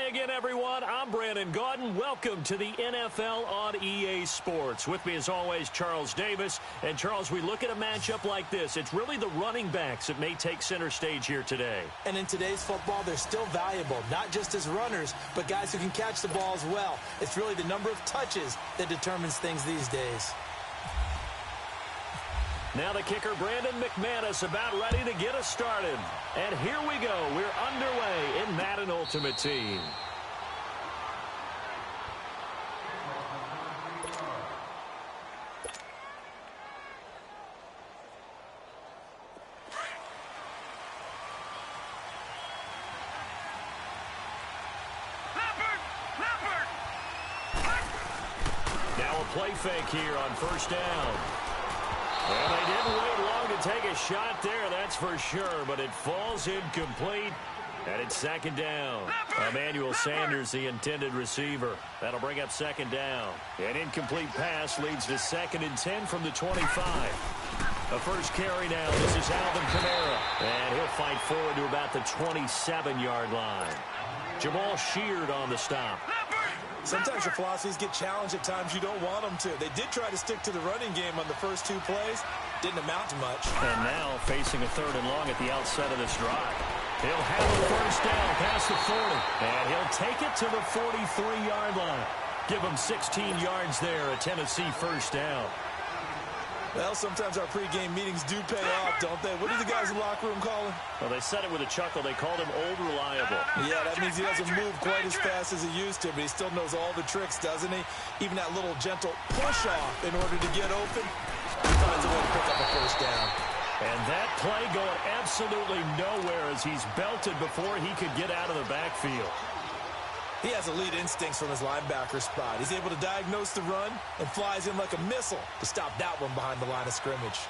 again, everyone. I'm Brandon Gaudin. Welcome to the NFL on EA Sports. With me, as always, Charles Davis. And, Charles, we look at a matchup like this. It's really the running backs that may take center stage here today. And in today's football, they're still valuable, not just as runners, but guys who can catch the ball as well. It's really the number of touches that determines things these days. Now the kicker, Brandon McManus, about ready to get us started. And here we go. We're underway in Madden Ultimate Team. Now a play fake here on first down. Well, they didn't wait long to take a shot there, that's for sure, but it falls incomplete, and it's second down. Emmanuel Sanders, the intended receiver. That'll bring up second down. An incomplete pass leads to 2nd and 10 from the 25. A first carry now. This is Alvin Kamara, and he'll fight forward to about the 27-yard line. Jamal Sheard on the stop. Sometimes your philosophies get challenged at times you don't want them to. They did try to stick to the running game on the first 2 plays. Didn't amount to much. And now facing a 3rd and long at the outset of this drive. He'll have a first down past the 40. And he'll take it to the 43-yard line. Give him 16 yards there, a Tennessee first down. Well, sometimes our pregame meetings do pay off, don't they? What do the guys in the locker room call him? Well, they said it with a chuckle. They called him Old Reliable. Yeah, that means he doesn't move quite as fast as he used to, but he still knows all the tricks, doesn't he? Even that little gentle push-off in order to get open. He finds a way to pick up a first down. And that play going absolutely nowhere as he's belted before he could get out of the backfield. He has elite instincts from his linebacker spot. He's able to diagnose the run and flies in like a missile to stop that one behind the line of scrimmage.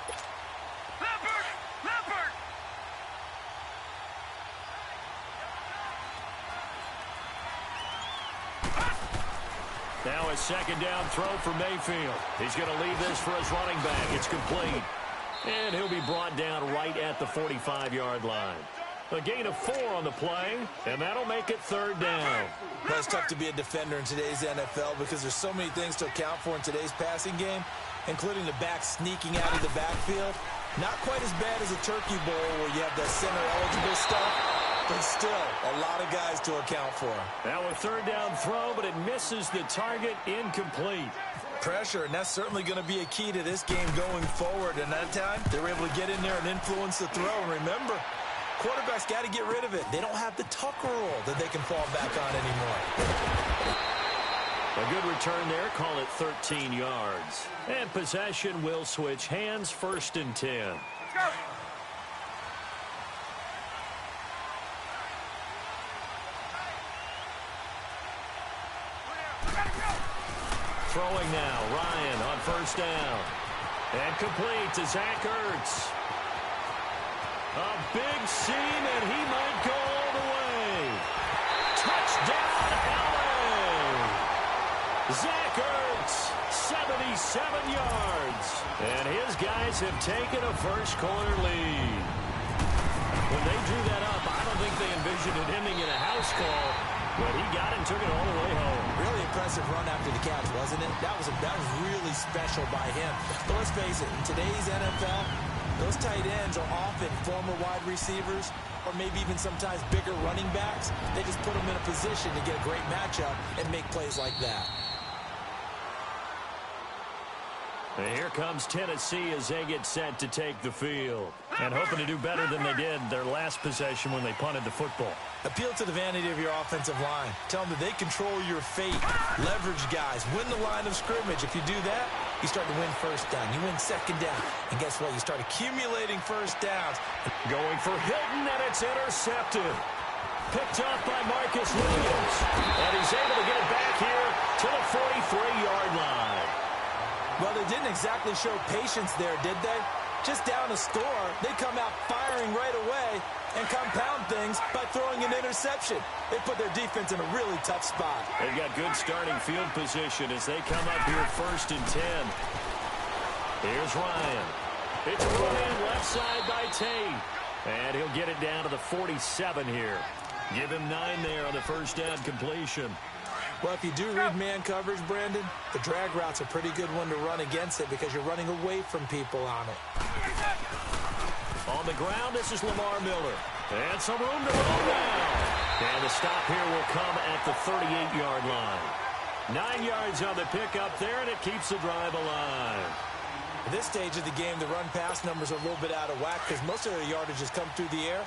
Now a second down throw for Mayfield. He's going to leave this for his running back. It's complete. And he'll be brought down right at the 45-yard line. A gain of 4 on the play, and that'll make it 3rd down. Well, it's tough to be a defender in today's NFL because there's so many things to account for in today's passing game, including the back sneaking out of the backfield. Not quite as bad as a turkey bowl where you have the center-eligible stuff, but still a lot of guys to account for. Now a 3rd down throw, but it misses the target, incomplete. Pressure, and that's certainly going to be a key to this game going forward. And that time, they were able to get in there and influence the throw. And remember, quarterbacks got to get rid of it. They don't have the Tucker rule that they can fall back on anymore. A good return there. Call it 13 yards. And possession will switch hands, 1st and 10. Let's go. Throwing now. Ryan on first down. And complete to Zach Ertz. A big seam, and he might go all the way. Touchdown, LA! Zach Ertz, 77 yards. And his guys have taken a first-quarter lead. When they drew that up, I don't think they envisioned it ending in a house call, but he got it and took it all the way home. Really impressive run after the catch, wasn't it? That was really special by him. But let's face it, in today's NFL, those tight ends are often former wide receivers or maybe even sometimes bigger running backs. They just put them in a position to get a great matchup and make plays like that. And here comes Tennessee as they get set to take the field. And hoping to do better than they did their last possession when they punted the football. Appeal to the vanity of your offensive line. Tell them that they control your fate. Leverage guys. Win the line of scrimmage. If you do that, you start to win first down. You win second down. And guess what? You start accumulating first downs. Going for Hilton, and it's intercepted. Picked up by Marcus Williams. And he's able to get it back here to the 43-yard line. Well, they didn't exactly show patience there, did they? Just down a score, they come out firing right away and compound things by throwing an interception. They put their defense in a really tough spot. They've got good starting field position as they come up here 1st and 10. Here's Ryan. It's run in left side by Tate. And he'll get it down to the 47 here. Give him 9 there on the first down completion. Well, if you do read man coverage, Brandon, the drag route's a pretty good one to run against it because you're running away from people on it. On the ground, this is Lamar Miller. And some room to roll now. And the stop here will come at the 38-yard line. 9 yards on the pickup there, and it keeps the drive alive. At this stage of the game, the run-pass numbers are a little bit out of whack because most of their yardage has come through the air.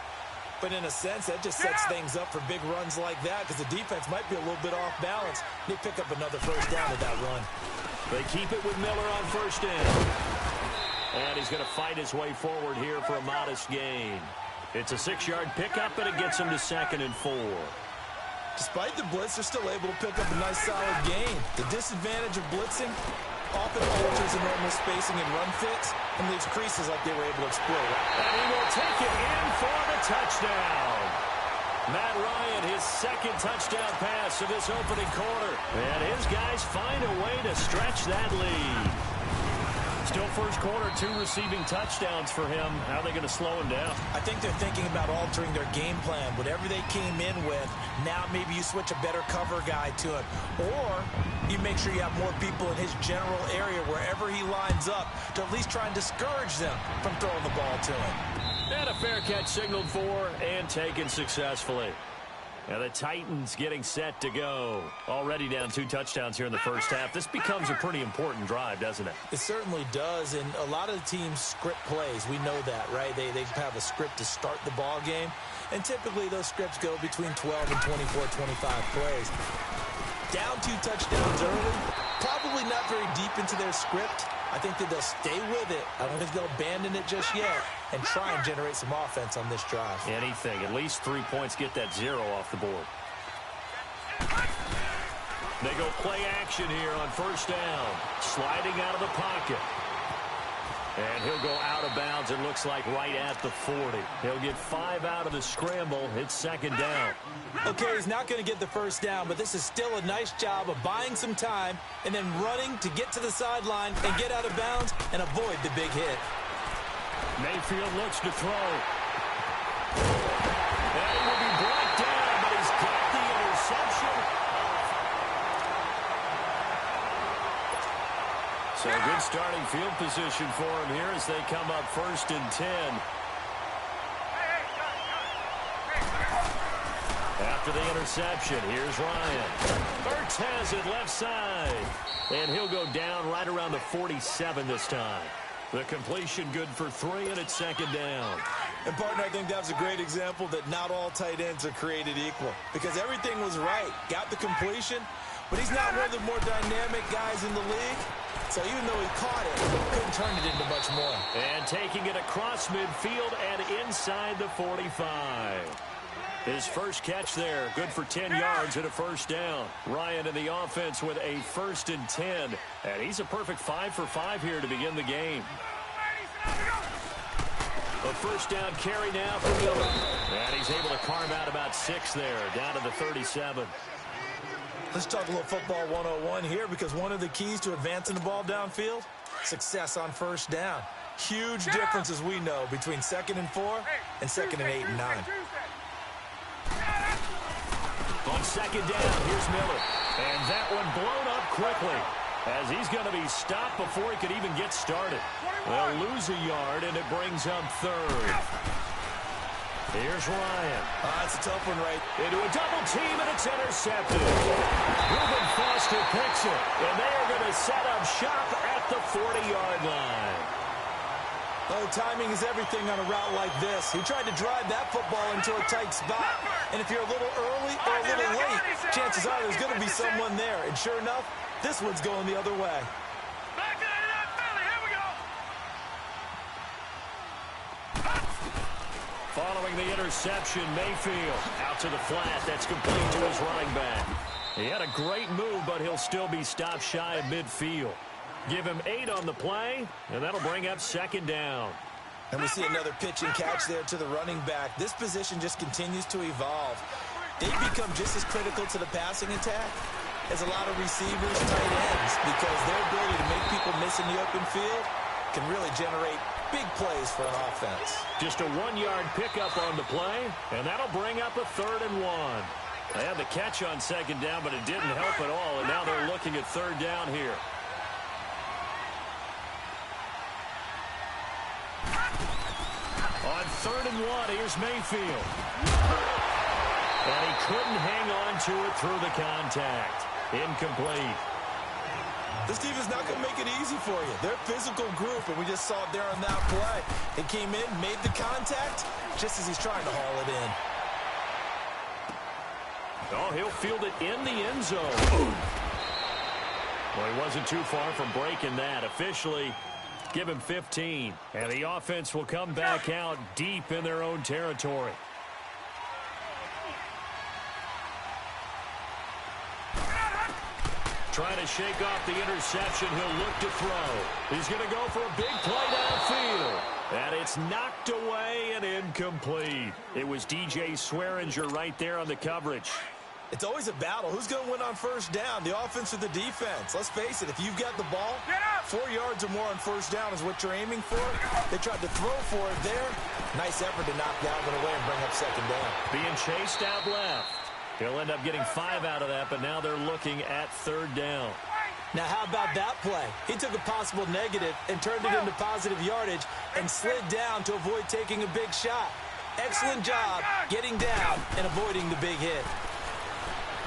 But in a sense, that just sets things up for big runs like that because the defense might be a little bit off balance. They pick up another first down with that run. They keep it with Miller on first down. And he's going to fight his way forward here for a modest gain. It's a 6-yard pickup, and it gets him to 2nd and 4. Despite the blitz, they're still able to pick up a nice solid gain. The disadvantage of blitzing often alters the normal spacing and run fits and leaves creases like they were able to exploit. And he will take it in for the touchdown. Matt Ryan, his 2nd touchdown pass of this opening quarter. And his guys find a way to stretch that lead. Still first quarter, 2 receiving touchdowns for him. How are they going to slow him down? I think they're thinking about altering their game plan. Whatever they came in with, now maybe you switch a better cover guy to it. Or you make sure you have more people in his general area wherever he lines up to at least try and discourage them from throwing the ball to him. And a fair catch signaled for and taken successfully. And the Titans getting set to go. Already down 2 touchdowns here in the first half. This becomes a pretty important drive, doesn't it? It certainly does, and a lot of the teams script plays. We know that, right? They have a script to start the ball game, and typically those scripts go between 12 and 24, 25 plays. Down 2 touchdowns early, probably not very deep into their script. I think that they'll stay with it. I don't think they'll abandon it just yet and try and generate some offense on this drive. Anything. At least 3 points, get that 0 off the board. They go play action here on first down. Sliding out of the pocket. And he'll go out of bounds, it looks like, right at the 40. He'll get 5 out of the scramble. It's 2nd down. Okay, he's not going to get the first down, but this is still a nice job of buying some time and then running to get to the sideline and get out of bounds and avoid the big hit. Mayfield looks to throw. And he will be brought down, but he's got the interception. So a good starting field position for him here as they come up 1st and 10. After the interception, here's Ryan. Ertz has it left side. And he'll go down right around the 47 this time. The completion good for 3, and it's 2nd down. And, partner, I think that's a great example that not all tight ends are created equal. Because everything was right. Got the completion, but he's not one of the more dynamic guys in the league. So even though he caught it, he couldn't turn it into much more. And taking it across midfield and inside the 45. His first catch there, good for 10 yards and a first down. Ryan in the offense with a 1st and 10. And he's a perfect 5 for 5 here to begin the game. A first down carry now for Miller. And he's able to carve out about 6 there, down to the 37. Let's talk a little football 101 here, because one of the keys to advancing the ball downfield, success on first down. Huge difference, as we know, between 2nd and 4 and 2nd and 8 and 9. On 2nd down, here's Miller. And that one blown up quickly as he's going to be stopped before he could even get started. They'll lose a yard, and it brings up 3rd. Here's Ryan. That's a tough one, right? Into a double team, and it's intercepted. Reuben Foster picks it, and they are going to set up shop at the 40-yard line. Oh, timing is everything on a route like this. He tried to drive that football into a tight spot. And if you're a little early or a little late, chances are there's going to be someone there. And sure enough, this one's going the other way. Following the interception, Mayfield out to the flat. That's complete to his running back. He had a great move, but he'll still be stopped shy of midfield. Give him 8 on the play, and that'll bring up 2nd down. And we see another pitch and catch there to the running back. This position just continues to evolve. They've become just as critical to the passing attack as a lot of receivers, tight ends, because their ability to make people miss in the open field can really generate big plays for an offense. Just a 1-yard pickup on the play, and that'll bring up a 3rd and 1. They had the catch on 2nd down, but it didn't help at all, and now they're looking at 3rd down here. On 3rd and 1, here's Mayfield. And he couldn't hang on to it through the contact. Incomplete. This defense not going to make it easy for you. They're a physical group, and we just saw it there on that play. It came in, made the contact, just as he's trying to haul it in. Oh, he'll field it in the end zone. Well, he wasn't too far from breaking that. Officially, give him 15. And the offense will come back out deep in their own territory. Trying to shake off the interception. He'll look to throw. He's going to go for a big play downfield. And it's knocked away and incomplete. It was DJ Swearinger right there on the coverage. It's always a battle. Who's going to win on 1st down, the offense or the defense? Let's face it, if you've got the ball, 4 yards or more on 1st down is what you're aiming for. They tried to throw for it there. Nice effort to knock that one away and bring up 2nd down. Being chased out left. He'll end up getting 5 out of that, but now they're looking at 3rd down. Now, how about that play? He took a possible negative and turned it into positive yardage and slid down to avoid taking a big shot. Excellent job getting down and avoiding the big hit.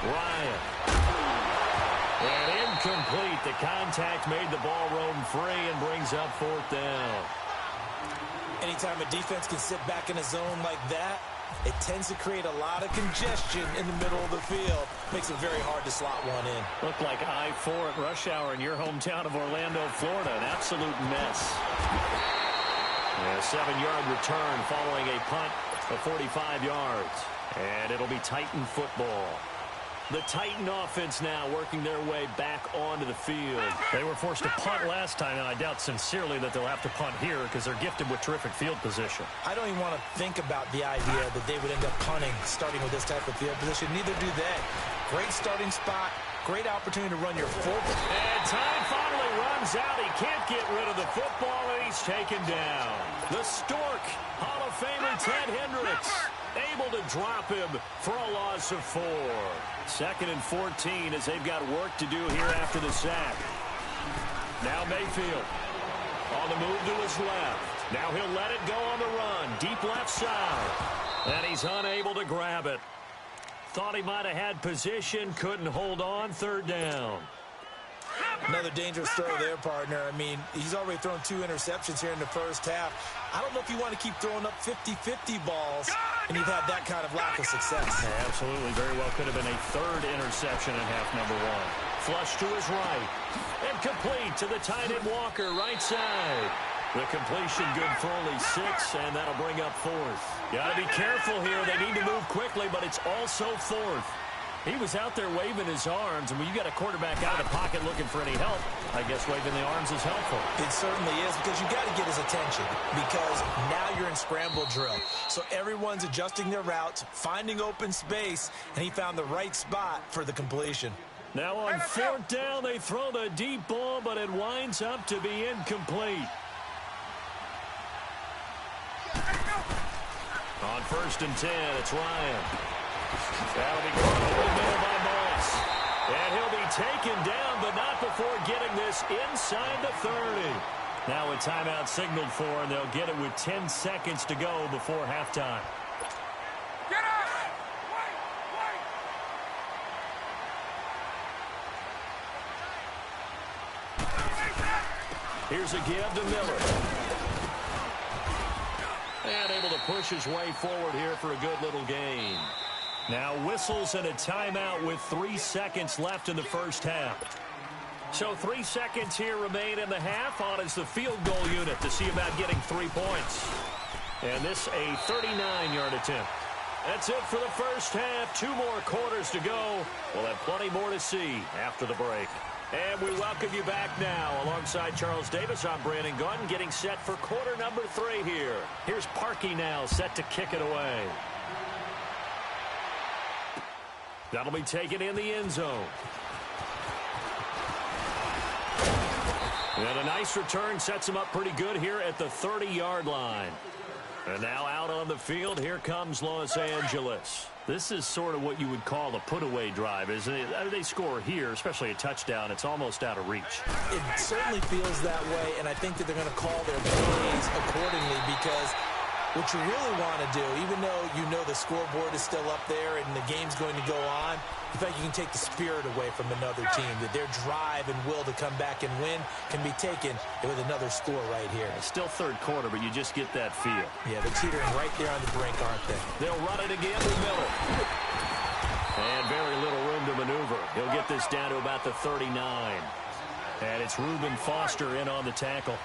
Ryan. And incomplete. The contact made the ball roam free and brings up 4th down. Anytime a defense can sit back in a zone like that, it tends to create a lot of congestion in the middle of the field. Makes it very hard to slot one in. Looked like I-4 at rush hour in your hometown of Orlando, Florida. An absolute mess. A 7-yard return following a punt of 45 yards. And it'll be Titan football. The Titan offense now working their way back onto the field. They were forced to punt last time, and I doubt sincerely that they'll have to punt here because they're gifted with terrific field position. I don't even want to think about the idea that they would end up punting starting with this type of field position. Neither do they. Great starting spot. Great opportunity to run your full. And time finally runs out. He can't get rid of the football, and he's taken down. The Stork, Hall of Famer Ted Hendricks, able to drop him for a loss of 4. 2nd and 14 as they've got work to do here after the sack. Now Mayfield on the move to his left. Now he'll let it go on the run. Deep left side. And he's unable to grab it. Thought he might have had position. Couldn't hold on. 3rd down. Another dangerous throw there, partner. I mean, he's already thrown 2 interceptions here in the 1st half. I don't know if you want to keep throwing up 50-50 balls, and you've had that kind of lack of success. Yeah, absolutely. Very well could have been a 3rd interception in half number 1. Flush to his right. And complete to the tight end Walker, right side. The completion good for only 6, and that'll bring up 4th. Got to be careful here. They need to move quickly, but it's also 4th. He was out there waving his arms, and when you got a quarterback out of the pocket looking for any help, I guess waving the arms is helpful. It certainly is, because you got to get his attention, because now you're in scramble drill. So everyone's adjusting their routes, finding open space, and he found the right spot for the completion. Now on 4th down, they throw the deep ball, but it winds up to be incomplete. On 1st and 10, it's Ryan. That'll be caught over the middle by Moss. And he'll be taken down, but not before getting this inside the 30. Now a timeout signaled for, and they'll get it with 10 seconds to go before halftime. Get up! Here's a give to Miller. And able to push his way forward here for a good little gain. Now whistles and a timeout with 3 seconds left in the 1st half. So 3 seconds here remain in the half. On is the field goal unit to see about getting 3 points. And this a 39-yard attempt. That's it for the 1st half. 2 more quarters to go. We'll have plenty more to see after the break. And we welcome you back now. Alongside Charles Davis, I'm Brandon Gunn, getting set for quarter number 3 here. Here's Parkey now, set to kick it away. That'll be taken in the end zone. And a nice return sets him up pretty good here at the 30-yard line. And now out on the field, here comes Los Angeles. This is sort of what you would call a put-away drive, isn't it? They score here, especially a touchdown. It's almost out of reach. It certainly feels that way, and I think that they're going to call their plays accordingly because what you really want to do, even though you know the scoreboard is still up there and the game's going to go on, in fact, you can take the spirit away from another team, that their drive and will to come back and win can be taken with another score right here. It's still third quarter, but you just get that feel. Yeah, they're teetering right there on the brink, aren't they? They'll run it again with Miller. And very little room to maneuver. He'll get this down to about the 39. And it's Reuben Foster in on the tackle.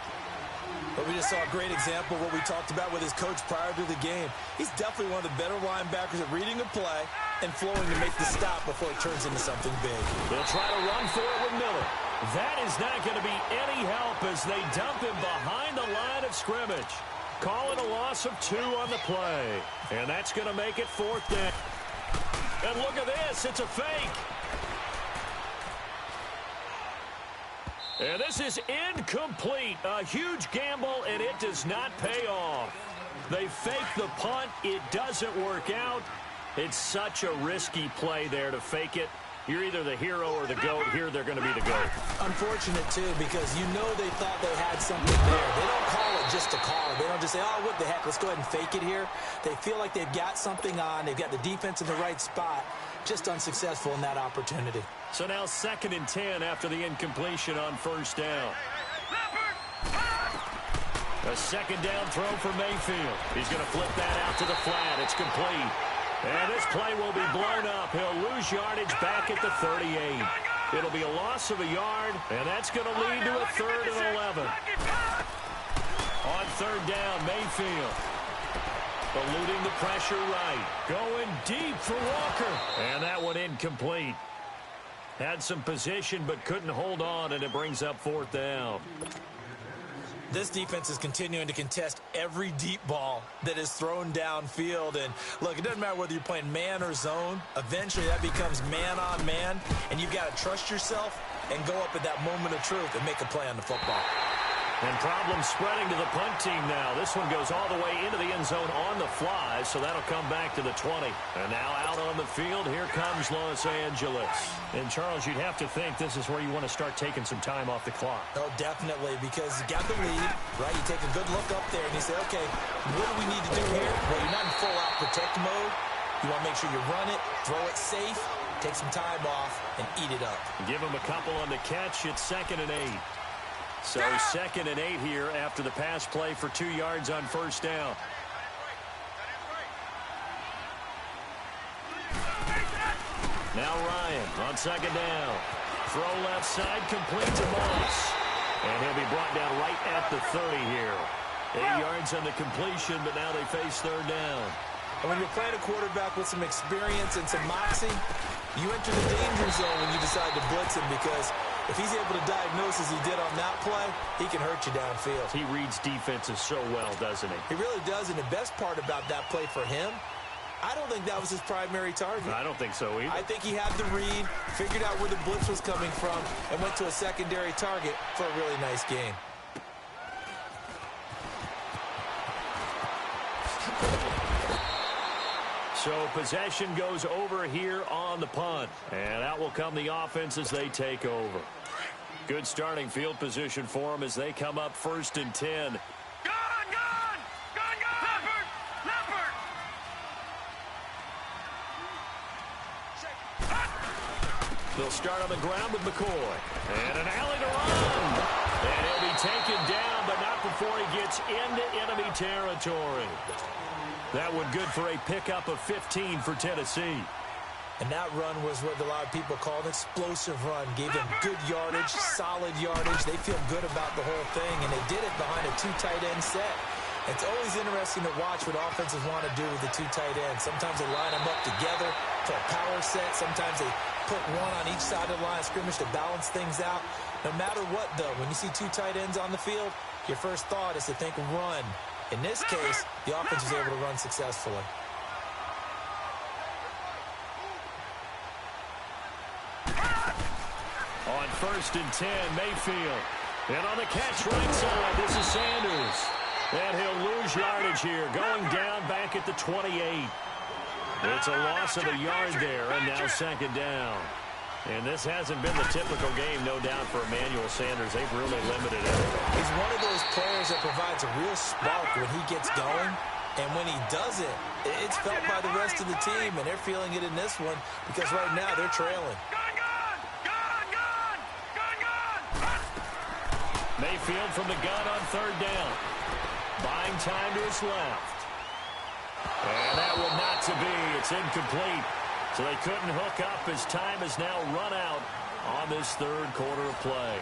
But we just saw a great example of what we talked about with his coach prior to the game. He's definitely one of the better linebackers at reading a play and flowing to make the stop before it turns into something big. They'll try to run for it with Miller. That is not going to be any help as they dump him behind the line of scrimmage. Call it a loss of 2 on the play. And that's going to make it 4th down. And look at this. It's a fake. And this is incomplete. A huge gamble, and it does not pay off. They fake the punt. It doesn't work out. It's such a risky play there to fake it. You're either the hero or the GOAT. Here they're going to be the GOAT. Unfortunate, too, because you know they thought they had something there. They don't call it just to call it. They don't just say, oh, what the heck, let's go ahead and fake it here. They feel like they've got something on. They've got the defense in the right spot. Just unsuccessful in that opportunity. So now 2nd and 10 after the incompletion on 1st down. A 2nd down throw for Mayfield. He's going to flip that out to the flat. It's complete. And this play will be blown up. He'll lose yardage back at the 38. It'll be a loss of a yard, and that's going to lead to a 3rd and 11. On 3rd down, Mayfield. Eluding the pressure right. Going deep for Walker. And that one incomplete. Had some position but couldn't hold on, and it brings up 4th down. This defense is continuing to contest every deep ball that is thrown downfield. And, look, it doesn't matter whether you're playing man or zone. Eventually that becomes man-on-man, and you've got to trust yourself and go up at that moment of truth and make a play on the football. And problems spreading to the punt team now. This one goes all the way into the end zone on the fly, so that'll come back to the 20. And now out on the field, here comes Los Angeles. And, Charles, you'd have to think this is where you want to start taking some time off the clock. Oh, definitely, because you got the lead, right? You take a good look up there, and you say, okay, what do we need to do here? Well, you're not in full-out protect mode. You want to make sure you run it, throw it safe, take some time off, and eat it up. Give him a couple on the catch. It's 2nd and 8. So 2nd and 8 here after the pass play for 2 yards on 1st down. Now Ryan on 2nd down. Throw left side, complete to Moss. And he'll be brought down right at the 30 here. 8 yards on the completion, but now they face 3rd down. And when you're playing a quarterback with some experience and some moxie, you enter the danger zone when you decide to blitz him, because if he's able to diagnose as he did on that play, he can hurt you downfield. He reads defenses so well, doesn't he? He really does, and the best part about that play for him, I don't think that was his primary target. I don't think so either. I think he had the read, figured out where the blitz was coming from, and went to a secondary target for a really nice game. So possession goes over here on the punt. And out will come the offense as they take over. Good starting field position for them as they come up 1st and 10. Gone! Leopard! They'll start on the ground with McCoy. And an alley to run. And he'll be taken down, but not before he gets into enemy territory. That one good for a pickup of 15 for Tennessee. And that run was what a lot of people call an explosive run. Gave them good yardage, solid yardage. They feel good about the whole thing, and they did it behind a 2 tight end set. It's always interesting to watch what offenses want to do with the 2 tight ends. Sometimes they line them up together for a power set. Sometimes they put one on each side of the line of scrimmage to balance things out. No matter what, though, when you see 2 tight ends on the field, your first thought is to think run. In this case, the offense was able to run successfully. On 1st and 10, Mayfield And on the catch right side, this is Sanders. And he'll lose yardage here, going down back at the 28. It's a loss of a yard there, and now second down. And this hasn't been the typical game, no doubt, for Emmanuel Sanders. They've really limited it. He's one of those players that provides a real spark when he gets going. And when he does it, it's felt by the rest of the team, and they're feeling it in this one because right now they're trailing. Mayfield from the gun on third down. Buying time to his left. And that will not to be. It's incomplete. So they couldn't hook up as time has now run out on this third quarter of play.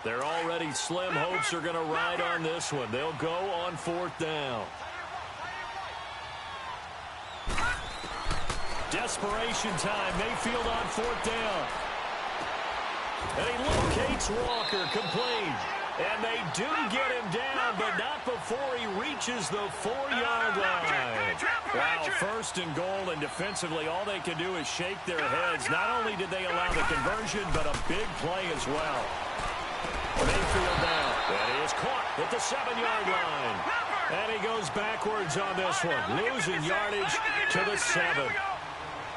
Their already slim hopes are going to ride on this one. They'll go on fourth down. Desperation time. Mayfield on fourth down. And he locates Walker, complete. And they do get him down, but not before he reaches the 4-yard line. Wow, first and goal, and defensively, all they can do is shake their heads. Not only did they allow the conversion, but a big play as well. Mayfield down. And he is caught at the 7-yard line. And he goes backwards on this one, losing yardage to the 7.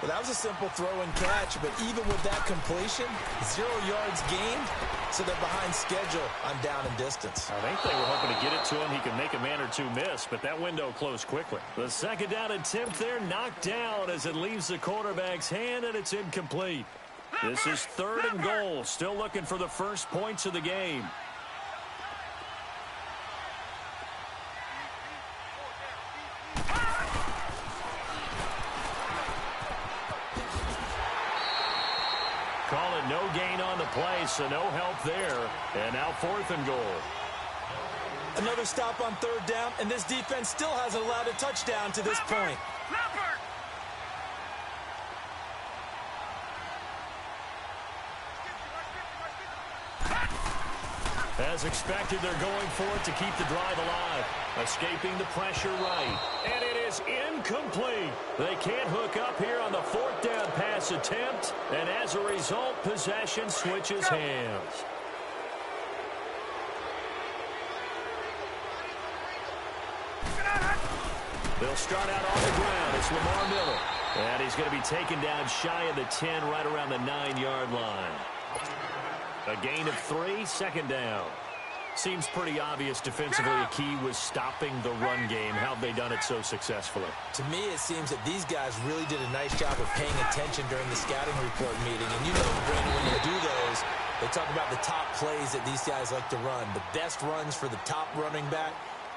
Well, that was a simple throw and catch, but even with that completion, 0 yards gained, so they're behind schedule on down and distance. I think they were hoping to get it to him. He could make a man or two miss, but that window closed quickly. The second down attempt there knocked down as it leaves the quarterback's hand, and it's incomplete. This is third and goal, still looking for the first points of the game. Call it no gain on the play, so no help there. And now fourth and goal. Another stop on third down, and this defense still hasn't allowed a touchdown to this point. As expected, they're going for it to keep the drive alive. Escaping the pressure right. And it is incomplete. They can't hook up here on the fourth down pass attempt. And as a result, possession switches hands. They'll start out on the ground. It's Lamar Miller. And he's going to be taken down shy of the 10, right around the 9-yard line. A gain of 3, second down. Seems pretty obvious defensively a key was stopping the run game. How have they done it so successfully? To me, it seems that these guys really did a nice job of paying attention during the scouting report meeting. And you know, Brandon, when you do those, they talk about the top plays that these guys like to run. The best runs for the top running back,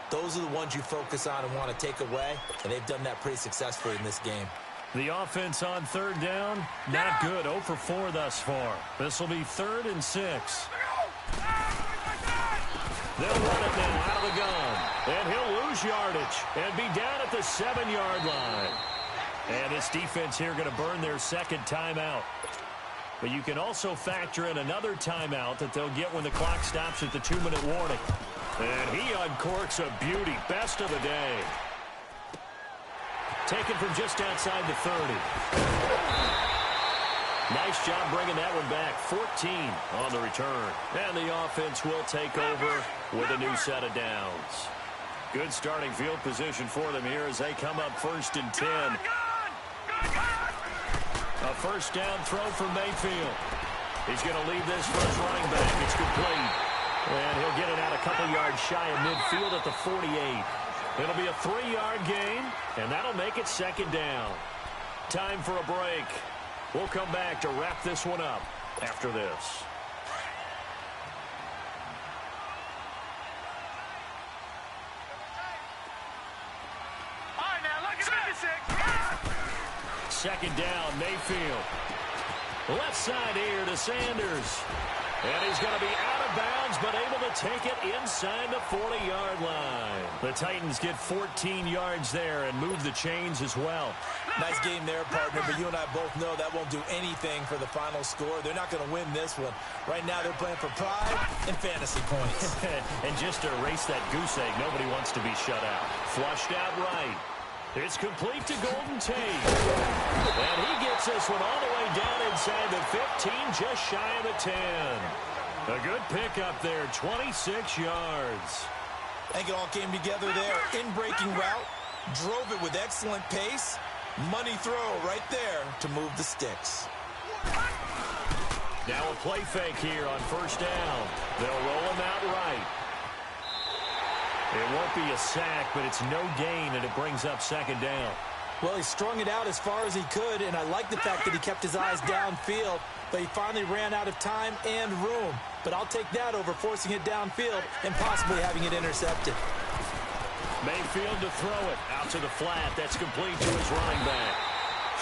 those are the ones you focus on and want to take away. And they've done that pretty successfully in this game. The offense on third down, not good. 0 for 4 thus far. This will be 3rd and 6. They'll run it now out of the gun. And he'll lose yardage and be down at the 7-yard line. And this defense here going to burn their second timeout. But you can also factor in another timeout that they'll get when the clock stops at the 2-minute warning. And he uncorks a beauty. Best of the day. Taken from just outside the 30. Nice job bringing that one back. 14 on the return. And the offense will take over with a new set of downs. Good starting field position for them here as they come up 1st and 10. A first down throw from Mayfield. He's going to leave this first running back. It's complete. And he'll get it out a couple yards shy of midfield at the 48. It'll be a 3-yard gain, and that'll make it second down. Time for a break. We'll come back to wrap this one up after this. All right, now, look at 56. Second down, Mayfield. Left side here to Sanders. And he's going to be out of bounds, but able to take it inside the 40-yard line. The Titans get 14 yards there and move the chains as well. Nice game there, partner, but you and I both know that won't do anything for the final score. They're not going to win this one. Right now they're playing for pride and fantasy points. And just to erase that goose egg, nobody wants to be shut out. Flushed out right. It's complete to Golden Tate. And he gets this one all the way down inside the 15, just shy of the 10. A good pickup there, 26 yards. I think it all came together there. In-breaking route, drove it with excellent pace. Money throw right there to move the sticks. Now a play fake here on first down. They'll roll him out right. It won't be a sack, but it's no gain, and it brings up second down. Well, he strung it out as far as he could, and I like the fact that he kept his eyes downfield, but he finally ran out of time and room. But I'll take that over forcing it downfield and possibly having it intercepted. Mayfield to throw it out to the flat. That's complete to his running back.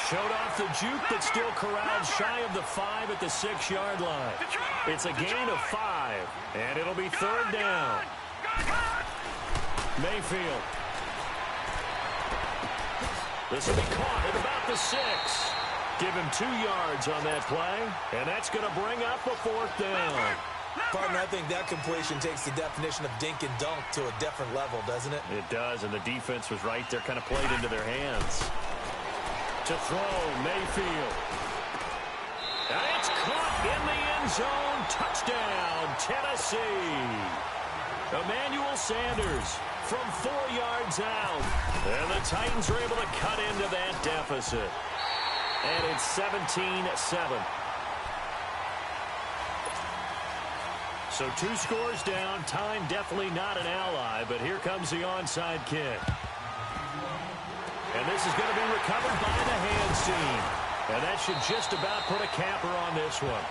Showed off the juke, but still corralled shy of the 5 at the 6-yard line. It's a gain of 5, and it'll be third down. Mayfield. This will be caught at about the 6. Give him 2 yards on that play, and that's going to bring up a fourth down. Pardon, I think that completion takes the definition of dink and dunk to a different level, doesn't it? It does, and the defense was right there, kind of played into their hands. To throw, Mayfield. And it's caught in the end zone. Touchdown, Tennessee. Emmanuel Sanders from 4 yards out. And the Titans are able to cut into that deficit. And it's 17-7. So 2 scores down. Time definitely not an ally, but here comes the onside kick. And this is going to be recovered by the hands team. And that should just about put a capper on this one.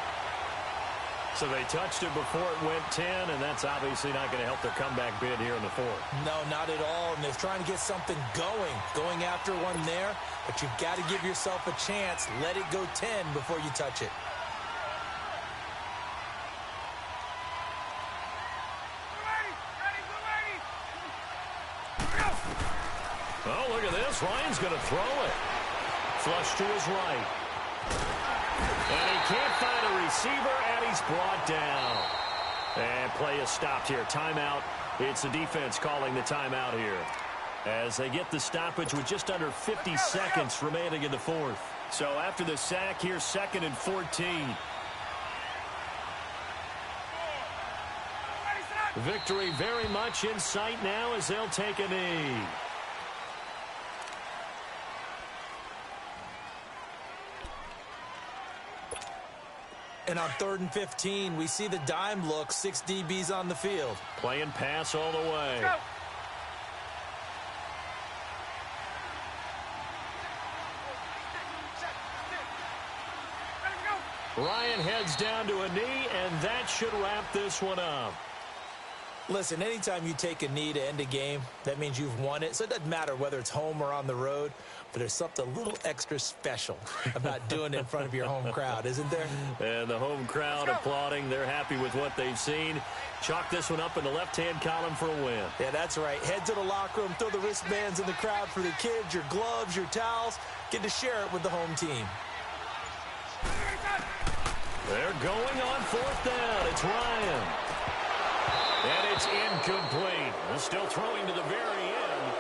So they touched it before it went 10, and that's obviously not going to help their comeback bid here in the fourth. No, not at all. And they're trying to get something going after one there. But you've got to give yourself a chance. Let it go 10 before you touch it. Oh, look at this. Ryan's going to throw it. Flush to his right. And he can't find a receiver, and he's brought down. And play is stopped here. Timeout. It's the defense calling the timeout here, as they get the stoppage with just under 50 seconds remaining in the fourth. So after the sack here, 2nd and 14. Victory very much in sight now as they'll take a knee. And on 3rd and 15, we see the dime look, 6 DBs on the field. Playing pass all the way. Ryan heads down to a knee, and that should wrap this one up. Listen, anytime you take a knee to end a game, that means you've won it. So it doesn't matter whether it's home or on the road, but there's something a little extra special about doing it in front of your home crowd, isn't there? And the home crowd applauding. They're happy with what they've seen. Chalk this one up in the left-hand column for a win. Yeah, that's right. Head to the locker room, throw the wristbands in the crowd for the kids, your gloves, your towels. Get to share it with the home team. They're going on 4th down. It's Ryan. And it's incomplete. Still throwing to the very end.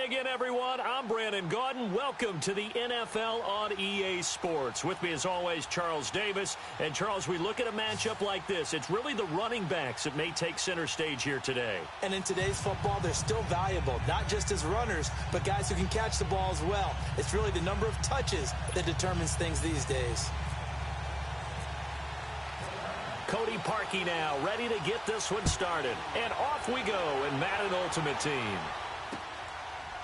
again, everyone. I'm Brandon Gaudin. Welcome to the NFL on EA Sports. With me, as always, Charles Davis. And, Charles, we look at a matchup like this. It's really the running backs that may take center stage here today. And in today's football, they're still valuable, not just as runners, but guys who can catch the ball as well. It's really the number of touches that determines things these days. Cody Parkey now, ready to get this one started. And off we go in Madden Ultimate Team.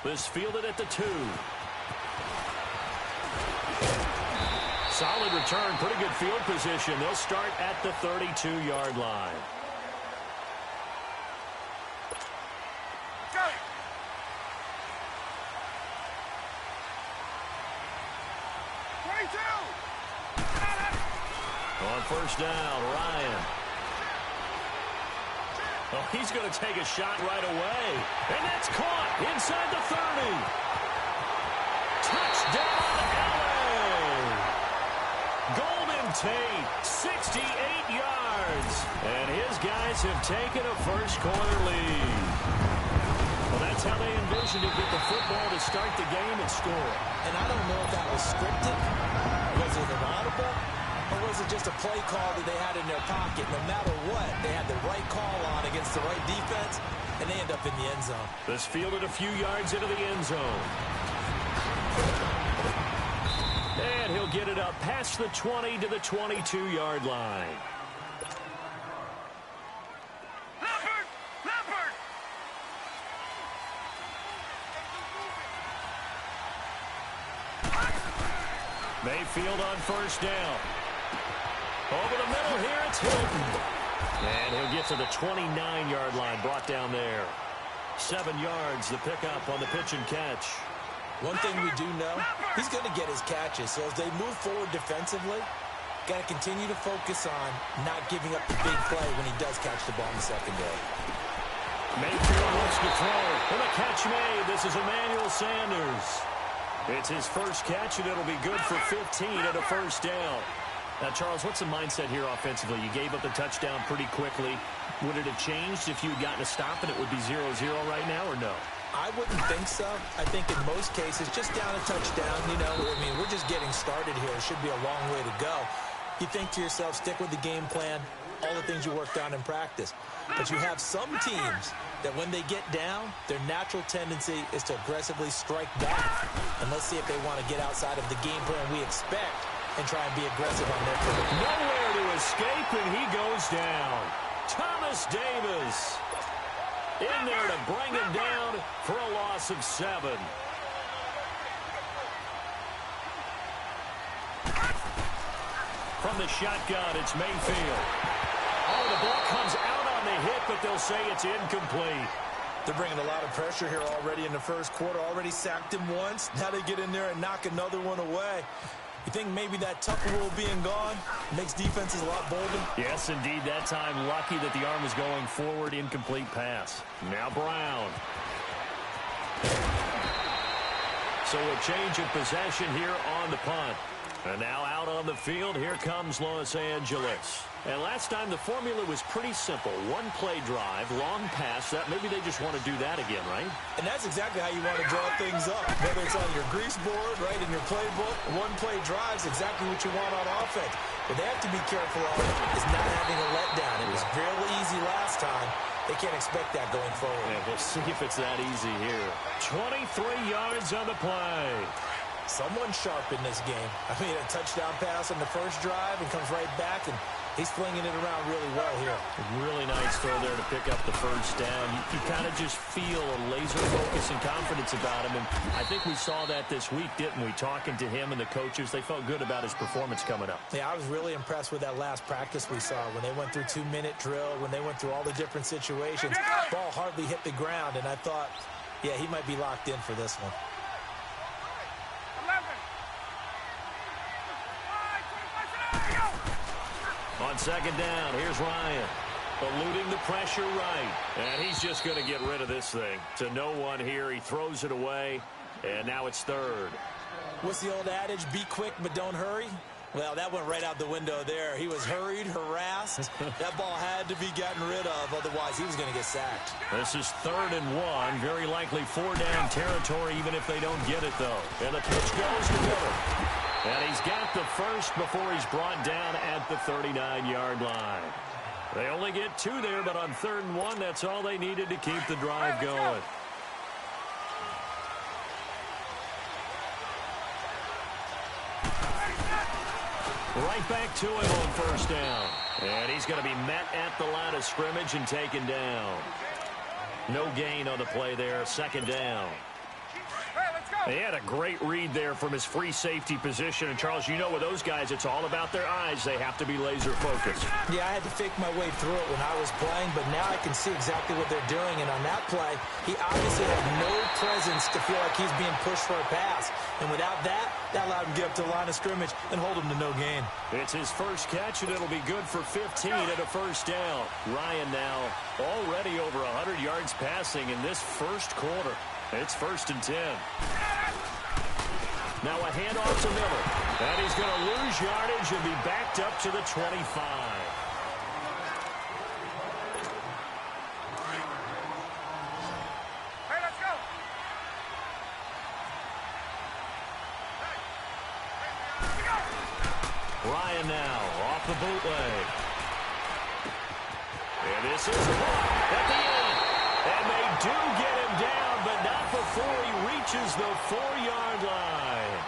This fielded at the 2. Solid return, pretty good field position. They'll start at the 32-yard line. Go. On first down, Ryan. Oh, he's going to take a shot right away. And that's caught inside the 30. Touchdown, LA! Golden Tate, 68 yards. And his guys have taken a first-quarter lead. Well, that's how they envisioned to get the football to start the game and score. And I don't know if that was scripted. Was it an audible? Or was it just a play call that they had in their pocket? No matter what, they had the right call on against the right defense, and they end up in the end zone. This fielded a few yards into the end zone. And he'll get it up past the 20 to the 22-yard line. Mayfield on first down. Over the middle here, it's Hilton. And he'll get to the 29-yard line, brought down there. 7 yards, the pickup on the pitch and catch. One thing we do know, he's going to get his catches. So as they move forward defensively, got to continue to focus on not giving up the big play when he does catch the ball in the secondary. Mayfield looks to throw. And a catch made. This is Emmanuel Sanders. It's his first catch, and it'll be good for 15 at a first down. Now, Charles, what's the mindset here offensively? You gave up the touchdown pretty quickly. Would it have changed if you had gotten a stop and it would be 0-0 right now, or no? I wouldn't think so. I think in most cases, just down a touchdown, you know, I mean, we're just getting started here. It should be a long way to go. You think to yourself, stick with the game plan, all the things you worked on in practice. But you have some teams that when they get down, their natural tendency is to aggressively strike back. And let's see if they want to get outside of the game plan we expect and try and be aggressive on their part. Nowhere to escape, and he goes down. Thomas Davis in there to bring him down for a loss of 7. From the shotgun, it's Mayfield. Oh, the ball comes out on the hit, but they'll say it's incomplete. They're bringing a lot of pressure here already in the first quarter. Already sacked him once. Now they get in there and knock another one away. You think maybe that Tucker rule being gone makes defenses a lot bolder? Yes, indeed. That time, lucky that the arm was going forward. Incomplete pass. Now Brown. So a change of possession here on the punt. And now out on the field, here comes Los Angeles. And last time the formula was pretty simple. One play drive, long pass. That maybe they just want to do that again, right? And that's exactly how you want to draw things up. Whether it's on your grease board, right, in your playbook, one play drive is exactly what you want on offense. What they have to be careful of is not having a letdown. It was really easy last time. They can't expect that going forward. And we'll see if it's that easy here. 23 yards on the play. Someone sharp in this game. I mean, a touchdown pass on the first drive and comes right back, and he's flinging it around really well here. Really nice throw there to pick up the first down. You kind of just feel a laser focus and confidence about him, and I think we saw that this week, didn't we? Talking to him and the coaches, they felt good about his performance coming up. Yeah, I was really impressed with that last practice we saw when they went through 2-minute drill, when they went through all the different situations. Ball hardly hit the ground, and I thought, yeah, he might be locked in for this one. On second down, here's Ryan. Eluding the pressure right. And he's just going to get rid of this thing. To no one here. He throws it away. And now it's third. What's the old adage? Be quick, but don't hurry. Well, that went right out the window there. He was hurried, harassed. That ball had to be gotten rid of, otherwise he was going to get sacked. This is 3rd and 1. Very likely 4-down territory, even if they don't get it, though. And the pitch goes to Miller. And he's got the first before he's brought down at the 39-yard line. They only get 2 there, but on 3rd and 1, that's all they needed to keep the drive going. Right back to him on 1st down. And he's going to be met at the line of scrimmage and taken down. No gain on the play there. 2nd down. He had a great read there from his free safety position. And, Charles, you know with those guys, it's all about their eyes. They have to be laser focused. Yeah, I had to fake my way through it when I was playing, but now I can see exactly what they're doing. And on that play, he obviously had no presence to feel like he's being pushed for a pass. And without that, that allowed him to get up to the line of scrimmage and hold him to no gain. It's his first catch, and it'll be good for 15 at a 1st down. Ryan now already over 100 yards passing in this first quarter. It's 1st and 10. Now a handoff to Miller. And he's going to lose yardage and be backed up to the 25. Hey, let's go. Ryan now off the bootleg. And this is blocked at the end. And they do get him down, but not before he reaches the 4-yard line.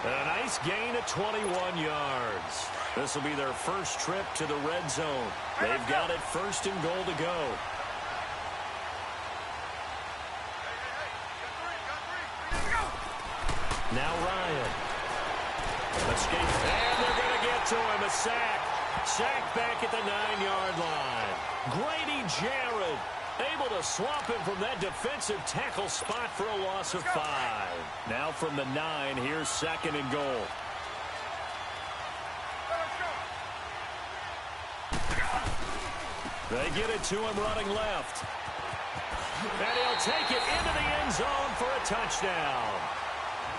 A nice gain of 21 yards. This will be their first trip to the red zone. They've got it 1st and goal to go. Now Ryan. Escape. And they're going to get to him. A sack. Sack back at the 9-yard line. Grady Jarrett able to swamp him from that defensive tackle spot for a loss of 5. Now from the 9, here's 2nd and goal. They get it to him running left. And he'll take it into the end zone for a touchdown.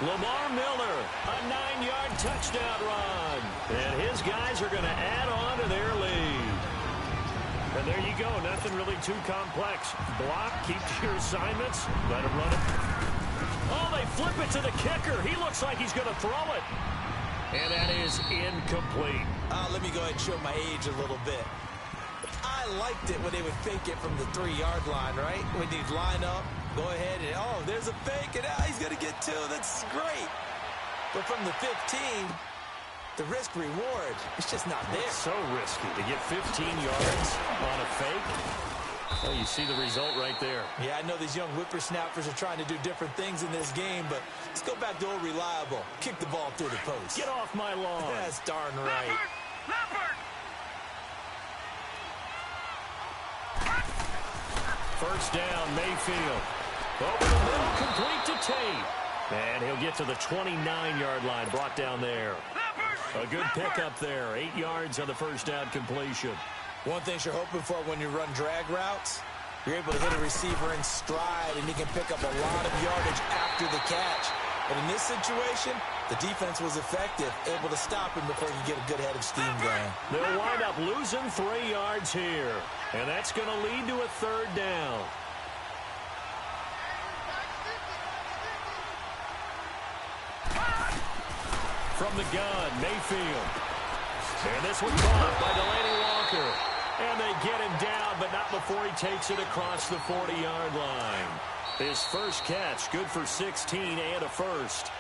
Lamar Miller, a 9-yard touchdown run. And his guys are going to add on to their lead. And there you go. Nothing really too complex. Block, keep to your assignments, let him run it. Oh, they flip it to the kicker. He looks like he's going to throw it. And that is incomplete. Let me go ahead and show my age a little bit. I liked it when they would fake it from the 3-yard line, right? When they'd line up, go ahead and, oh, there's a fake, and he's going to get 2. That's great. But from the 15, the risk-reward, it's just not there. It's so risky to get 15 yards on a fake. Well, you see the result right there. Yeah, I know these young whippersnappers are trying to do different things in this game, but let's go back to old reliable. Kick the ball through the post. Get off my lawn. That's darn right. Leopard! 1st down, Mayfield. Over the middle, complete to Tate. And he'll get to the 29-yard line, brought down there. A good pickup there. 8 yards on the 1st down completion. One thing you're hoping for when you run drag routes, you're able to hit a receiver in stride, and he can pick up a lot of yardage after the catch. But in this situation, the defense was effective, able to stop him before he could get a good head of steam going. They'll wind up losing 3 yards here. And that's going to lead to a 3rd down. From the gun, Mayfield. And this one caught by Delaney Walker. And they get him down, but not before he takes it across the 40-yard line. His first catch, good for 16 and a first.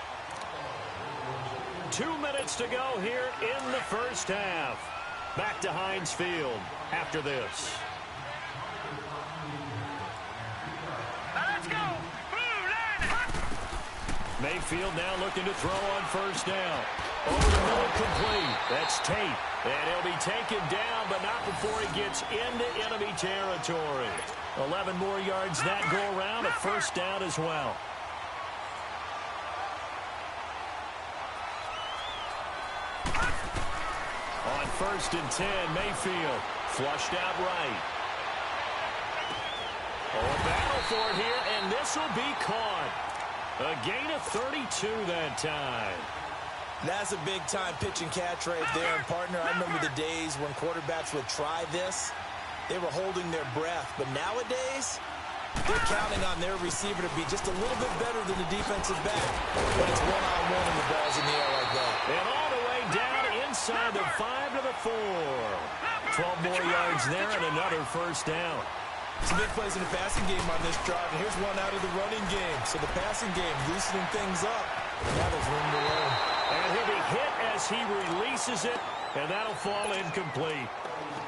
2 minutes to go here in the first half. Back to Heinz Field after this. Let's go! Mayfield now looking to throw on 1st down. Over the middle, complete. That's Tate. And he'll be taken down, but not before he gets into enemy territory. 11 more yards that go around, a 1st down as well. On 1st and 10, Mayfield flushed out right. Oh, a battle for it here, and this will be caught. A gain of 32 that time. That's a big-time pitch and catch right there. And, partner, I remember the days when quarterbacks would try this. They were holding their breath. But nowadays, they're counting on their receiver to be just a little bit better than the defensive back when it's one-on-one and the ball's in the air like that. And all the way down inside the 5 to the 4. 12 more yards there and another first down. Some big plays in the passing game on this drive, and here's one out of the running game. So the passing game loosening things up. Now there's room to run. And he'll be hit as he releases it, and that'll fall incomplete.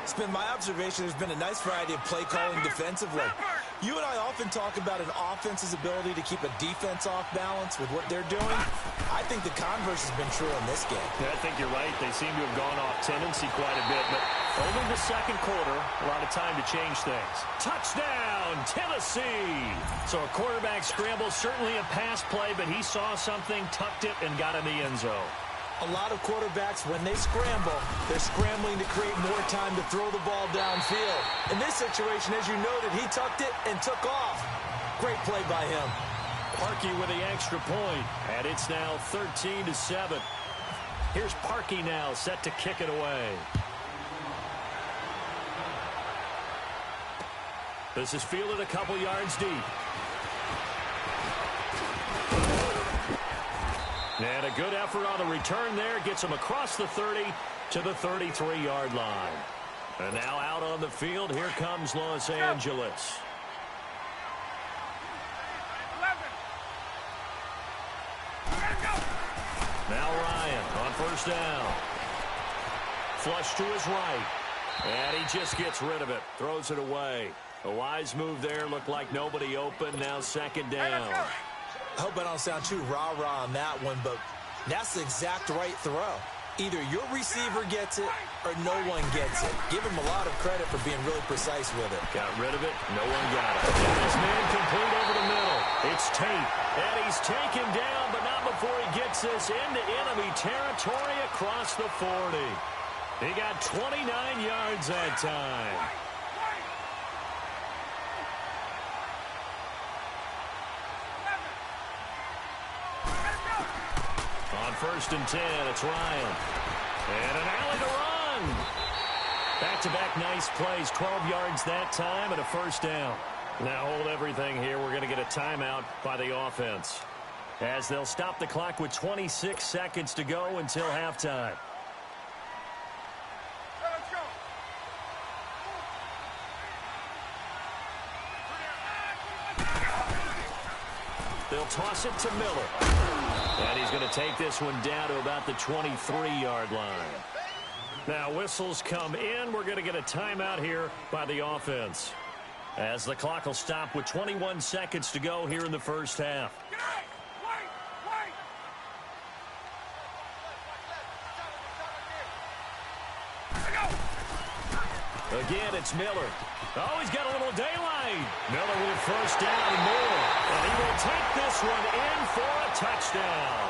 It's been my observation there's been a nice variety of play calling defensively. You and I often talk about an offense's ability to keep a defense off balance with what they're doing. I think the converse has been true in this game. Yeah, I think you're right. They seem to have gone off tendency quite a bit, but only the second quarter, a lot of time to change things. Touchdown, Tennessee! So a quarterback scramble, certainly a pass play, but he saw something, tucked it, and got in the end zone. A lot of quarterbacks, when they scramble, they're scrambling to create more time to throw the ball downfield. In this situation, as you noted, he tucked it and took off. Great play by him. Parkey with the extra point, and it's now 13-7. Here's Parkey now, set to kick it away. This is fielded a couple yards deep. And a good effort on the return there. Gets him across the 30 to the 33-yard line. And now out on the field, here comes Los Angeles. Now Ryan on first down. Flush to his right. And he just gets rid of it. Throws it away. A wise move there. Looked like nobody open. Now second down. I hope I don't sound too rah-rah on that one, but that's the exact right throw. Either your receiver gets it or no one gets it. Give him a lot of credit for being really precise with it. Got rid of it. No one got it. And this man complete over the middle. It's Tate. And he's taken down, but not before he gets this into enemy territory across the 40. He got 29 yards that time. On first and 10, it's Ryan. And an alley to run. Back-to-back nice plays, 12 yards that time and a first down. Now hold everything here. We're going to get a timeout by the offense, as they'll stop the clock with 26 seconds to go until halftime. They'll toss it to Miller. And he's going to take this one down to about the 23-yard line. Now whistles come in. We're going to get a timeout here by the offense, as the clock will stop with 21 seconds to go here in the first half. Again, it's Miller. Oh, he's got a little daylight. Miller with first down and more. And he will take this one in for a touchdown.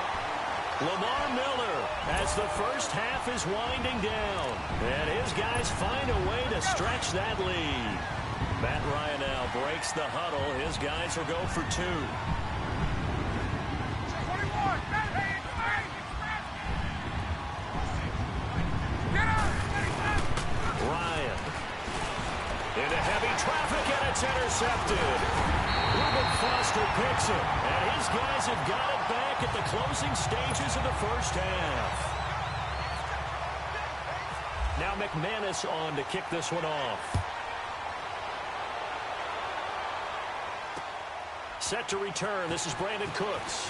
Lamar Miller, as the first half is winding down. And his guys find a way to stretch that lead. Matt Ryan now breaks the huddle. His guys will go for two. 21. Ryan. Into heavy traffic, and it's intercepted. Reuben Foster picks it, and his guys have got it back at the closing stages of the first half. Now McManus on to kick this one off. Set to return. This is Brandon Cooks.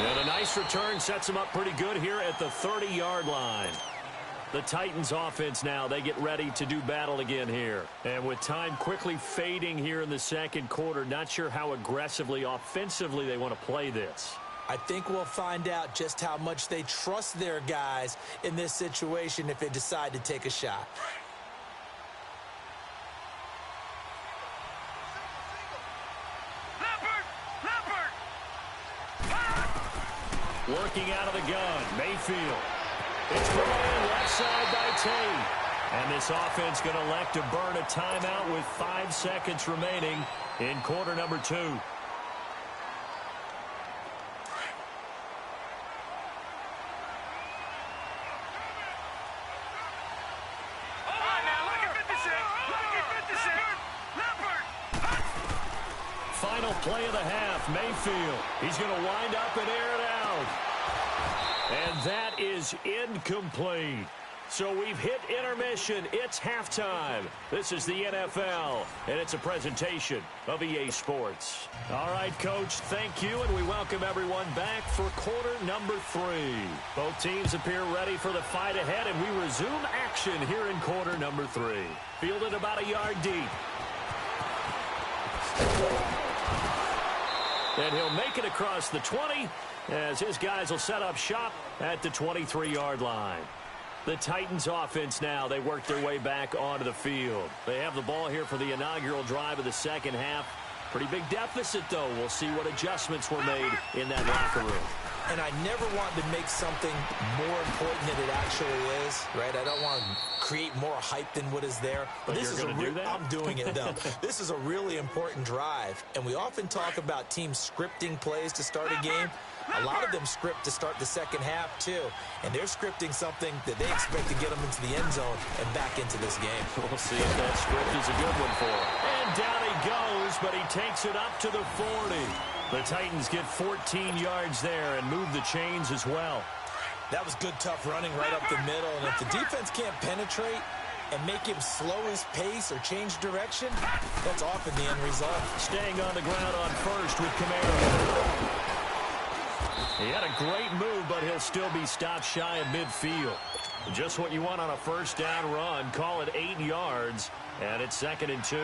And a nice return sets him up pretty good here at the 30-yard line. The Titans offense now, they get ready to do battle again here. And with time quickly fading here in the second quarter, not sure how aggressively, offensively they want to play this. I think we'll find out just how much they trust their guys in this situation if they decide to take a shot. Working out of the gun, Mayfield. It's brought in left side by Tate. And this offense going to elect to burn a timeout with 5 seconds remaining in quarter number 2. final play of the half. Mayfield, he's going to wind up and air it out. And that is incomplete. So we've hit intermission. It's halftime. This is the NFL, and it's a presentation of EA Sports. All right, Coach, thank you, and we welcome everyone back for quarter number 3. Both teams appear ready for the fight ahead, and we resume action here in quarter number 3. Fielded about a yard deep. And he'll make it across the 20 as his guys will set up shop at the 23-yard line. The Titans offense now, they work their way back onto the field. They have the ball here for the inaugural drive of the second half. Pretty big deficit, though. We'll see what adjustments were made in that locker room. And I never want to make something more important than it actually is, right? I don't want to create more hype than what is there. But this is do that? I'm doing it, though. This is a really important drive. And we often talk about teams scripting plays to start a game. A lot of them script to start the second half, too. And they're scripting something that they expect to get them into the end zone and back into this game. We'll see if that script is a good one for him. And down he goes, but he takes it up to the 40. The Titans get 14 yards there and move the chains as well. That was good, tough running right up the middle. And if the defense can't penetrate and make him slow his pace or change direction, that's often the end result. Staying on the ground on first with Camaro. He had a great move, but he'll still be stopped shy of midfield. Just what you want on a first down run. Call it 8 yards, and it's 2nd and 2.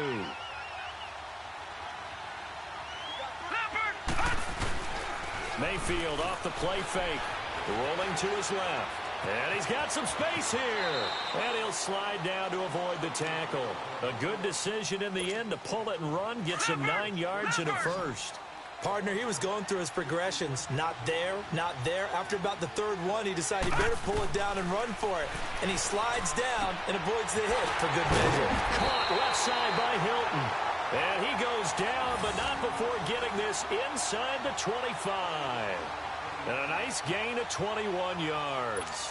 Mayfield off the play fake. Rolling to his left. And he's got some space here. And he'll slide down to avoid the tackle. A good decision in the end to pull it and run. Gets him 9 yards and a first. Partner, he was going through his progressions. Not there, not there. After about the third one, he decided he better pull it down and run for it. And he slides down and avoids the hit for good measure. Caught left side by Hilton. And he goes down, but not before getting this inside the 25. And a nice gain of 21 yards.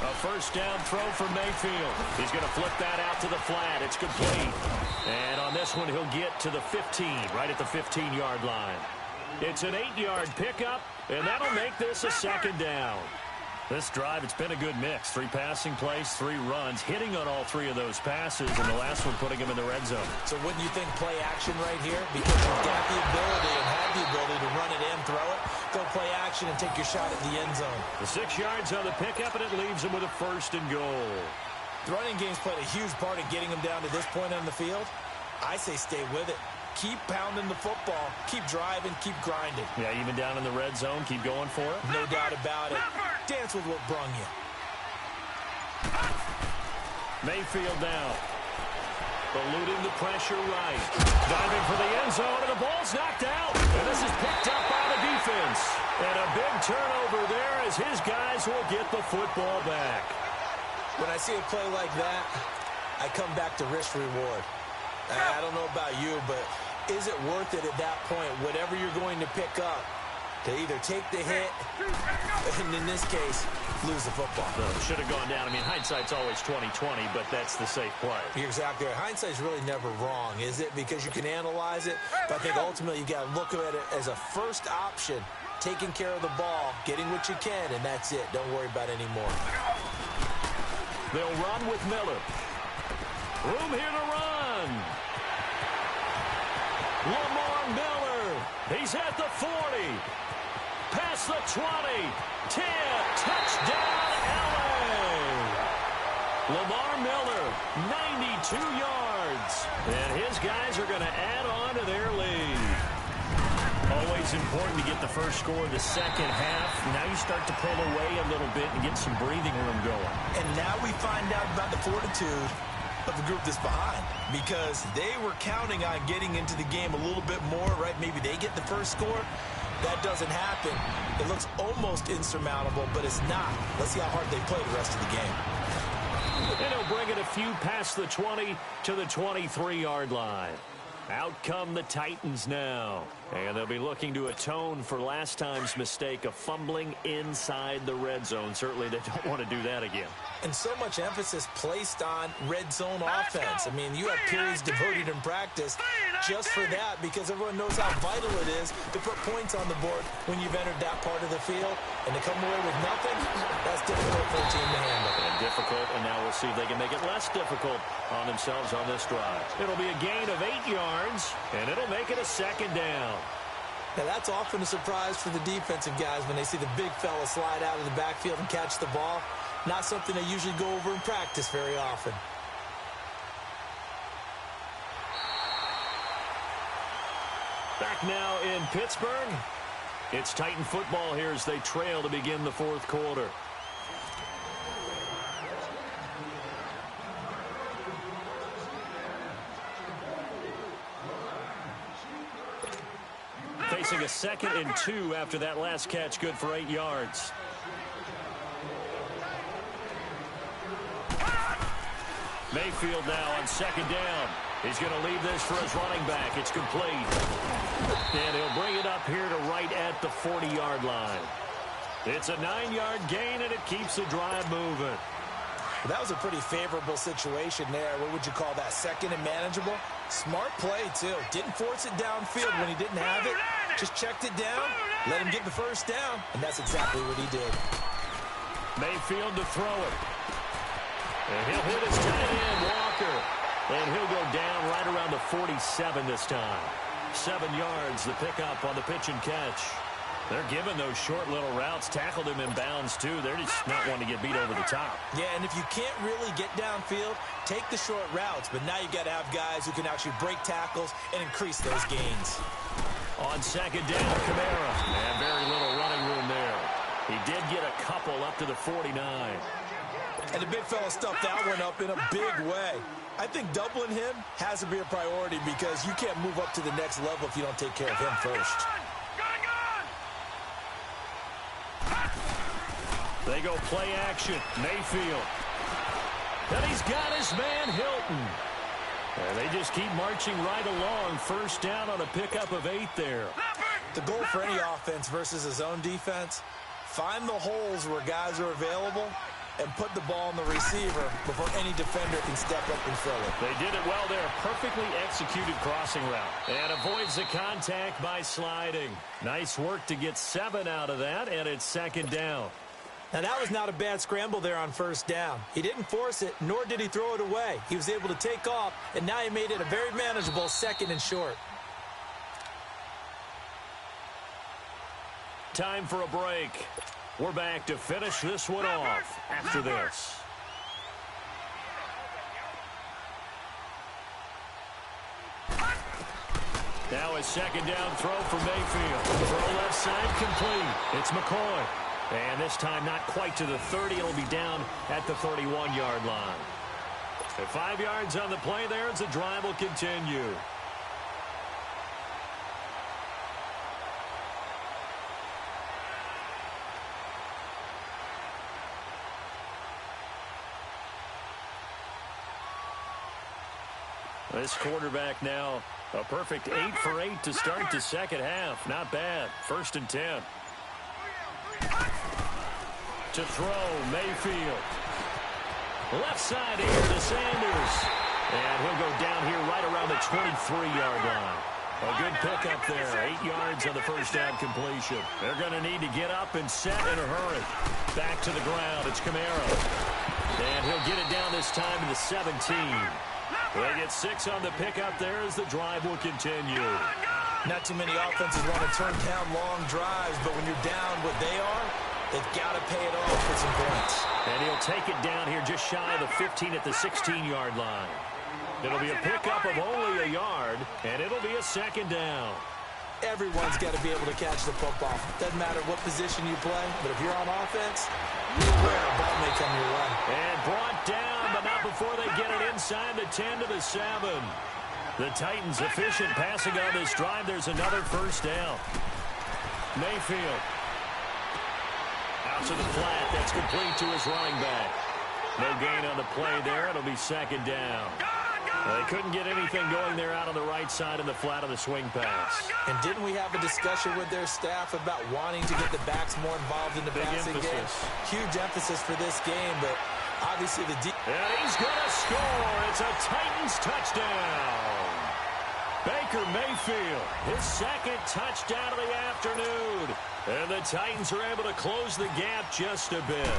A first down throw for Mayfield. He's going to flip that out to the flat. It's complete. And on this one, he'll get to the 15, right at the 15-yard line. It's an 8-yard pickup, and that'll make this a second down. This drive, it's been a good mix. 3 passing plays, 3 runs, hitting on all 3 of those passes, and the last one putting him in the red zone. So wouldn't you think play action right here? Because you've got the ability and have the ability to run it in, throw it, go play action and take your shot at the end zone. The 6 yards on the pickup, and it leaves him with a first and goal. The running game's played a huge part in getting him down to this point on the field. I say stay with it. Keep pounding the football. Keep driving. Keep grinding. Yeah, even down in the red zone, keep going for it. No doubt about it. Dance with what brung you. Mayfield now. Eluding the pressure right. Diving for the end zone, and the ball's knocked out. And this is picked up by the defense. And a big turnover there as his guys will get the football back. When I see a play like that, I come back to risk-reward. I don't know about you, but is it worth it at that point, whatever you're going to pick up, to either take the hit, and in this case, lose the football? Should have gone down. I mean, hindsight's always 20/20, but that's the safe play. You're exactly right. Hindsight's really never wrong, is it? Because you can analyze it, but I think ultimately you got to look at it as a first option, taking care of the ball, getting what you can, and that's it. Don't worry about it anymore. They'll run with Miller. Room here to run. Lamar Miller. He's at the 40. Past the 20. 10. Touchdown, LA. Lamar Miller, 92 yards. And his guys are going to add on to their lead. Always important to get the first score of the second half. Now you start to pull away a little bit and get some breathing room going. And now we find out about the fortitude of the group that's behind, because they were counting on getting into the game a little bit more, right? Maybe they get the first score. That doesn't happen. It looks almost insurmountable, but it's not. Let's see how hard they play the rest of the game. And he'll bring it a few past the 20 to the 23-yard line. Out come the Titans now. And they'll be looking to atone for last time's mistake of fumbling inside the red zone. Certainly they don't want to do that again. And so much emphasis placed on red zone offense. I mean, you have periods devoted in practice just for that because everyone knows how vital it is to put points on the board when you've entered that part of the field. And to come away with nothing, that's difficult for a team to handle. And difficult, and now we'll see if they can make it less difficult on themselves on this drive. It'll be a gain of 8 yards, and it'll make it a second down. Now, that's often a surprise for the defensive guys when they see the big fella slide out of the backfield and catch the ball. Not something they usually go over in practice very often. Back now in Pittsburgh. It's Titan football here as they trail to begin the fourth quarter. Facing a 2nd and 2 after that last catch, good for 8 yards. Mayfield now on 2nd down. He's going to leave this for his running back. It's complete. And he'll bring it up here to right at the 40-yard line. It's a 9-yard gain, and it keeps the drive moving. That was a pretty favorable situation there. What would you call that? 2nd and manageable? Smart play, too. Didn't force it downfield when he didn't have it. Just checked it down, let him get the first down, and that's exactly what he did. Mayfield to throw it. And he'll hit his tight end, Walker. And he'll go down right around the 47 this time. 7 yards, the pickup on the pitch and catch. They're giving those short little routes. Tackled him in bounds, too. They're just not wanting to get beat over the top. Yeah, and if you can't really get downfield, take the short routes. But now you got to have guys who can actually break tackles and increase those gains. On 2nd down, Kamara. And very little running room there. He did get a couple up to the 49. And the big fella stuffed that one up in a big way. I think doubling him has to be a priority because you can't move up to the next level if you don't take care of him first. They go play action. Mayfield. And he's got his man, Hilton. And they just keep marching right along. First down on a pickup of 8 there. The goal for any offense versus a zone defense, find the holes where guys are available and put the ball on the receiver before any defender can step up and fill it. They did it well there. Perfectly executed crossing route. And avoids the contact by sliding. Nice work to get 7 out of that, and it's 2nd down. Now, that was not a bad scramble there on first down. He didn't force it, nor did he throw it away. He was able to take off, and now he made it a very manageable 2nd and short. Time for a break. We're back to finish this one off after this. Now a 2nd down throw for Mayfield. Throw left side complete. It's McCoy. And this time not quite to the 30. It'll be down at the 31-yard line. And 5 yards on the play there as the drive will continue. This quarterback now a perfect 8 for 8 to start the second half. Not bad. 1st and 10. To throw, Mayfield. Left side here to Sanders. And he'll go down here right around the 23-yard line. A good pickup there. 8 yards on the first down completion. They're going to need to get up and set in a hurry. Back to the ground. It's Kamara. And he'll get it down this time to the 17. They get 6 on the pickup there as the drive will continue. Not too many offenses want to turn down long drives, but when you're down what they are, they've got to pay it off with some points. And he'll take it down here just shy of the 15 at the 16-yard line. It'll be a pickup of only a yard, and it'll be a 2nd down. Everyone's got to be able to catch the football. Doesn't matter what position you play, but if you're on offense, beware, a ball may come your way. And brought down, but not before they get it inside the 10 to the 7. The Titans efficient passing on this drive. There's another first down. Mayfield. Out to the flat. That's complete to his running back. No gain on the play there. It'll be 2nd down. They couldn't get anything going there out on the right side in the flat of the swing pass. And didn't we have a discussion with their staff about wanting to get the backs more involved in the passing game? Huge emphasis for this game, but obviously the deep. And he's going to score. It's a Titans touchdown. Baker Mayfield, his second touchdown of the afternoon. And the Titans are able to close the gap just a bit.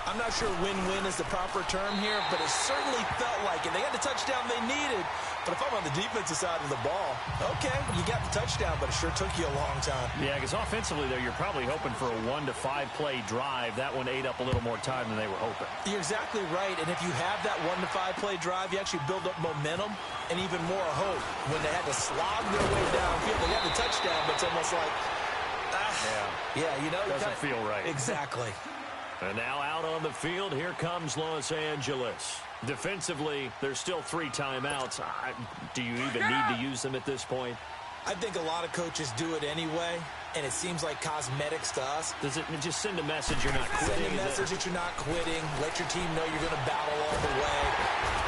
I'm not sure win-win is the proper term here, but it certainly felt like it. They got the touchdown they needed, but if I'm on the defensive side of the ball, okay, you got the touchdown, but it sure took you a long time. Yeah, because offensively, though, you're probably hoping for a 1 to 5 play drive. That one ate up a little more time than they were hoping. You're exactly right, and if you have that 1 to 5 play drive, you actually build up momentum and even more hope. When they had to slog their way downfield, they got the touchdown, but it's almost like, yeah, you know. Doesn't feel right. Exactly. And now out on the field, here comes Los Angeles. Defensively, there's still 3 timeouts. Do you even need to use them at this point? I think a lot of coaches do it anyway, and it seems like cosmetics to us. Does it just send a message you're not quitting? Send a message that you're not quitting. Let your team know you're going to battle all the way.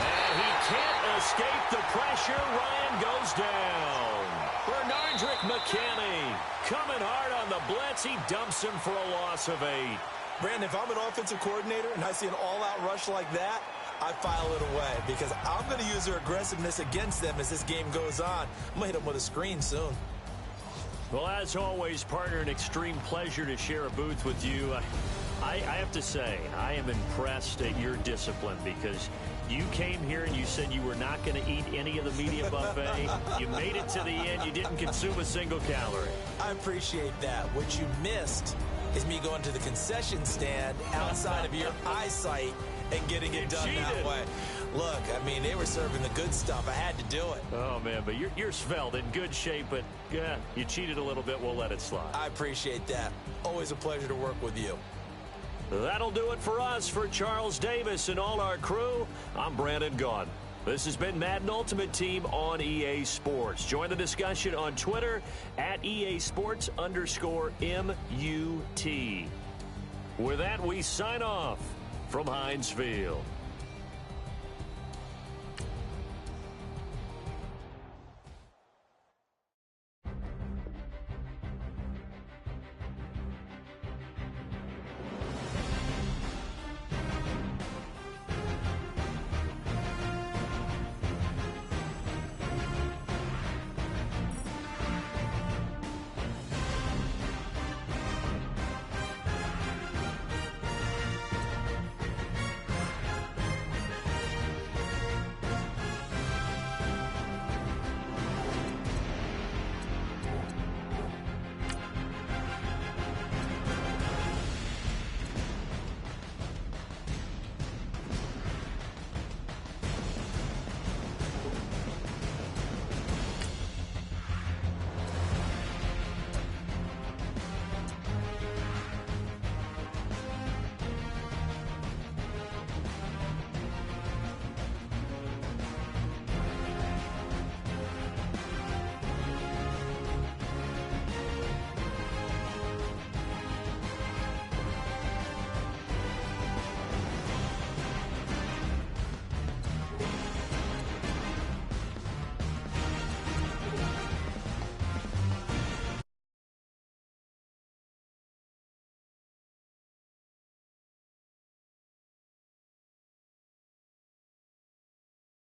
And he can't escape the pressure. Ryan goes down. Bernardrick McKinney coming hard on the blitz. He dumps him for a loss of 8. Brandon, if I'm an offensive coordinator and I see an all-out rush like that, I file it away because I'm going to use their aggressiveness against them as this game goes on. I'm going to hit them with a screen soon. Well, as always, partner, an extreme pleasure to share a booth with you. I have to say, I am impressed at your discipline because you came here and you said you were not going to eat any of the media buffet. You made it to the end. You didn't consume a single calorie. I appreciate that. What you missed is me going to the concession stand outside of your eyesight and getting it done that way. Look, I mean, they were serving the good stuff. I had to do it. Oh, man, but you're svelte, in good shape, but yeah, you cheated a little bit. We'll let it slide. I appreciate that. Always a pleasure to work with you. That'll do it for us. For Charles Davis and all our crew, I'm Brandon Gaudin. This has been Madden Ultimate Team on EA Sports. Join the discussion on Twitter at EA Sports_MUT. With that, we sign off from Heinz Field.